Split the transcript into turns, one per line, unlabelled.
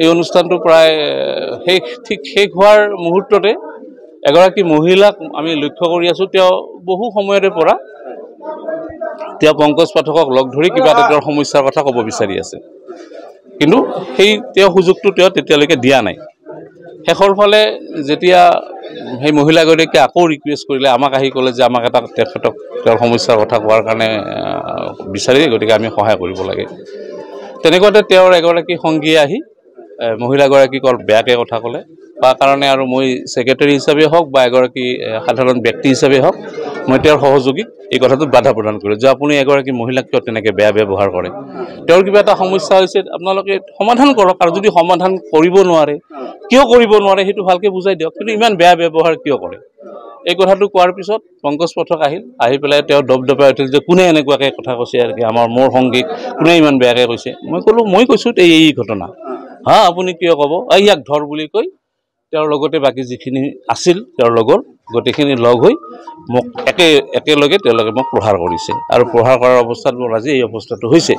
এই অনুষ্ঠানটো প্ৰায় শেষ হোৱাৰ মুহূৰ্ততে এগৰাকী মহিলাক আমি লক্ষ্য কৰি আছোঁ। তেওঁ বহু সময়ৰে পৰা তেওঁ পংকজ পাঠকক লগ ধৰি কিবা এটা তেওঁৰ সমস্যাৰ কথা ক'ব বিচাৰি আছে, কিন্তু তেওঁ সুযোগটো তেওঁ তেতিয়ালৈকে দিয়া নাই। শেষৰ ফালে যেতিয়া সেই মহিলাগৰাকীয়ে আকৌ ৰিকুৱেষ্ট কৰিলে, আমাক আহি ক'লে যে আমাক এটা তেখেতক তেওঁৰ সমস্যাৰ কথা কোৱাৰ কাৰণে বিচাৰি, গতিকে আমি সহায় কৰিব লাগে। তেনেকুৱাতে তেওঁৰ এগৰাকী সংগীয়ে আহি মহিলাগৰাকীক বেয়াকৈ কথা ক'লে, তাৰ কাৰণে আৰু মই ছেক্ৰেটাৰী হিচাপে হওক বা এগৰাকী সাধাৰণ ব্যক্তি হিচাপে হওক, মই তেওঁৰ সহযোগীক এই কথাটোত বাধা প্ৰদান কৰিলোঁ যে আপুনি এগৰাকী মহিলাক কিয় তেনেকৈ বেয়া ব্যৱহাৰ কৰে। তেওঁৰ কিবা এটা সমস্যা হৈছে, আপোনালোকে সমাধান কৰক, আৰু যদি সমাধান কৰিব নোৱাৰে, কিয় কৰিব নোৱাৰে সেইটো ভালকৈ বুজাই দিয়ক, কিন্তু ইমান বেয়া ব্যৱহাৰ কিয় কৰে। এই কথাটো কোৱাৰ পিছত পংকজ পাঠক আহি পেলাই তেওঁ দপদপাই উঠিল যে কোনে এনেকুৱাকৈ কথা কৈছে, আৰু কি মোৰ সংগীক কোনে ইমান বেয়াকৈ কৈছে। মই ক'লোঁ মই কৈছোঁ এই ঘটনা, আপুনি কিয় ক'ব, ইয়াক ধৰ বুলি কৈ তেওঁৰ লগতে বাকী যিখিনি আছিল তেওঁৰ লগৰ গোটেইখিনি লগ হৈ মোক একেলগে তেওঁলোকে মোক প্ৰহাৰ কৰিছে, আৰু প্ৰহাৰ কৰাৰ অৱস্থাত মোৰ আজি এই অৱস্থাটো হৈছে।